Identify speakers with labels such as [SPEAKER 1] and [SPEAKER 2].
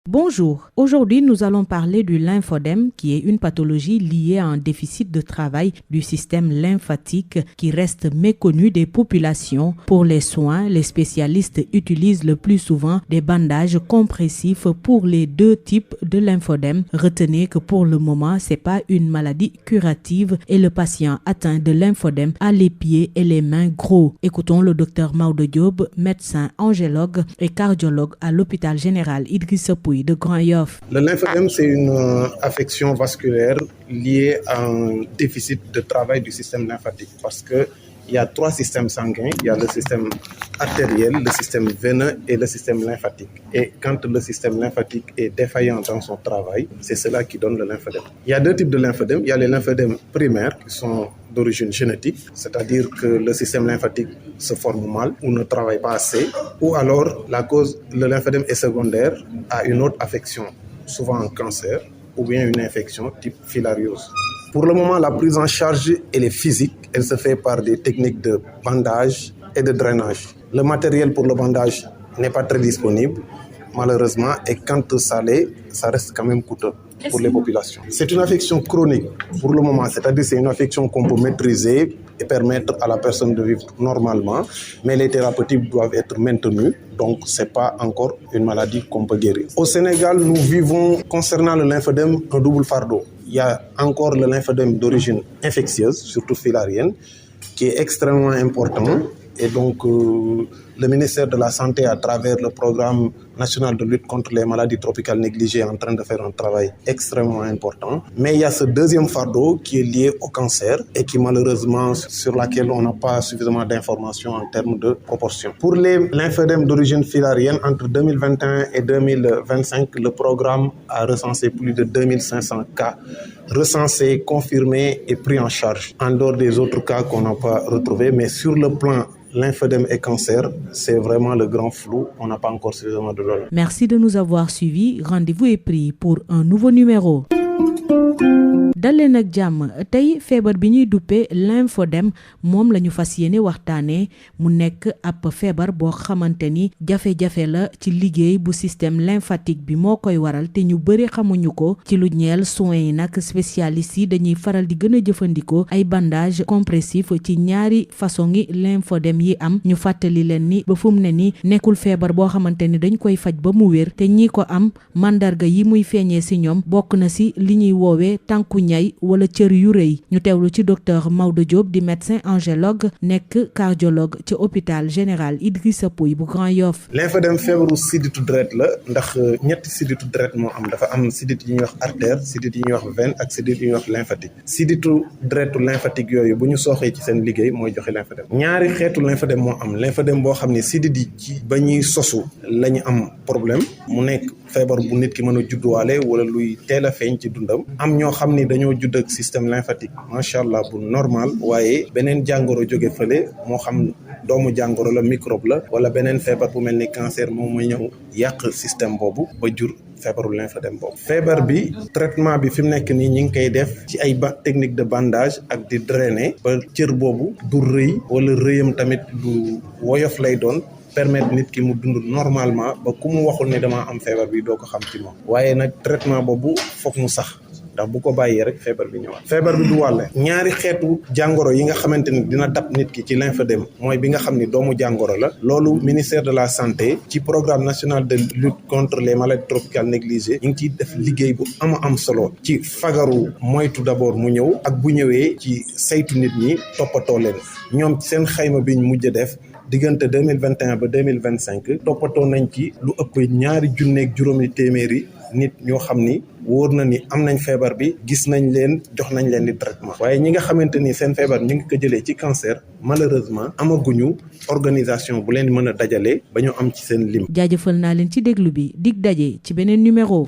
[SPEAKER 1] Bonjour, aujourd'hui nous allons parler du lymphodème qui est une pathologie liée à un déficit de travail du système lymphatique qui reste méconnu des populations. Pour les soins, les spécialistes utilisent le plus souvent des bandages compressifs pour les deux types de lymphodème. Retenez que pour le moment, c'est pas une maladie curative et le patient atteint de lymphodème a les pieds et les mains gros. Écoutons le docteur Maodo Diop, médecin angélologue et cardiologue à l'hôpital général Idrissa Pouye de Grand Yoff.
[SPEAKER 2] Le lymphodème, c'est une affection vasculaire liée à un déficit de travail du système lymphatique parce que il y a trois systèmes sanguins, il y a le système artériel, le système veineux et le système lymphatique. Et quand le système lymphatique est défaillant dans son travail, c'est cela qui donne le lymphodème. Il y a deux types de lymphodèmes. Il y a les lymphodèmes primaires qui sont d'origine génétique, c'est-à-dire que le système lymphatique se forme mal ou ne travaille pas assez, ou alors le lymphodème est secondaire à une autre affection, souvent un cancer ou bien une infection type filariose. Pour le moment, la prise en charge, elle est physique. Elle se fait par des techniques de bandage et de drainage. Le matériel pour le bandage n'est pas très disponible, malheureusement, et quand ça l'est, ça reste quand même coûteux pour les populations. C'est une affection chronique pour le moment, c'est-à-dire c'est une affection qu'on peut maîtriser et permettre à la personne de vivre normalement, mais les thérapeutiques doivent être maintenues, donc c'est pas encore une maladie qu'on peut guérir. Au Sénégal, nous vivons, concernant le lymphodème, un double fardeau. Il y a encore le lymphodème d'origine infectieuse, surtout filarienne, qui est extrêmement important. Et donc, le ministère de la Santé, à travers le programme national de lutte contre les maladies tropicales négligées, est en train de faire un travail extrêmement important. Mais il y a ce deuxième fardeau qui est lié au cancer et qui, malheureusement, sur laquelle on n'a pas suffisamment d'informations en termes de proportion. Pour les lymphodèmes d'origine filarienne, entre 2021 et 2025, le programme a recensé plus de 2500 cas recensés, confirmés et pris en charge, en dehors des autres cas qu'on n'a pas retrouvés. Mais sur le plan lymphodème et cancer, c'est vraiment le grand flou. On n'a pas encore suffisamment de données.
[SPEAKER 1] Merci de nous avoir suivis. Rendez-vous est pris pour un nouveau numéro. daleen ak jàmm tey feebar bi ñuy duppee lymphodème moom la ñu fas yéene waxtaanee mu nekk ab feebar boo xamante ni jafe-jafe la ci liggéey bu système lymphatique bi moo koy waral te ñu bëri xamuñu ko ci lu ñeel soins yi nag spécialistes yi dañuy faral di gën a jëfandikoo ay bandage compressif ci ñaari façon yi lymphodème yi am ñu fàttali leen ni ba fu mu ne ni nekkul feebar boo xamante ni dañ koy faj ba mu wér te ñi ko am mandarga yi muy feeñee si ñoom bokk na si li ñuy woowee tànku ñay wala cër yu rëy ñu teewlu ci docteur Maodo Diop di médecin angélologue nekk cardiologue ci hôpital général Idrissa Pouye bu Grand Yoff.
[SPEAKER 2] Lymphodème feebaru sidditu deret la ndax ñetti sidditu deret moo am dafa am siddit yi ñuy wax artère siddit yi ñuy wax veine ak siddit yi ñuy wax lymphatique sidditu deretu lymphatique yooyu bu ñu sooxee ci seen liggéey mooy joxe lymphodème ñaari xeetu lymphodème moo am lymphodème boo xam ne siddit yi ci ba ñuy sosu la ñu am problème mu nekk feebar bu nit ki mën a judduwaale wala luy teel a feeñ ci dundam am ñoo xam ni dañoo judd ak système lymphatique macha allah bu normal waaye beneen jàngoro jóge fële moo xam doomu jàngoro la microbe la wala beneen feebar bu mel ni cancer moom mooy ñëw yàq système boobu ba jur feebaru lymphodème boobu. feebar bi traitement bi fi mu nekk nii ñi ngi koy def ci ay technique de bandage ak di drainer ba cër boobu du rëy wala rëyam tamit du woyof lay doon. permettre nit ki mu dund normalement ba ku mu waxul ne damaa am feebar bi doo ko xam ci moom waaye nag traitement boobu foog mu sax ndax bu ko bàyyee rek feebar bi ñëwaat feebar bi du wàlle ñaari xeetu jàngoro yi nga xamante ni dina dab nit ki ci lymphodème mooy bi nga xam ni doomu jàngoro la loolu ministère de la santé ci programme national de lutte contre les maladies tropicales négligées ñu ngi ciy def liggéey bu am solo ci fagaru moytu d'abord mu ñëw ak bu ñëwee ci saytu nit ñi toppatoo leen ñoom seen xayma biñ mujj def diggante 2021 ba 2025 toppatoo nañ ci lu ëpp 2,000 téeméeri nit ñoo xam ni wóor na ni am nañ feebar bi gis nañ leen jox nañ leen di traitement waaye ñi nga xamante ni seen feebar ñu ngi ko jëlee ci cancer malheureusement amaguñu organisation bu leen mën a dajale ba ñu am ci seen lim.
[SPEAKER 1] jaajëfal naa leen ci déglu bi dig daje ci beneen numéro.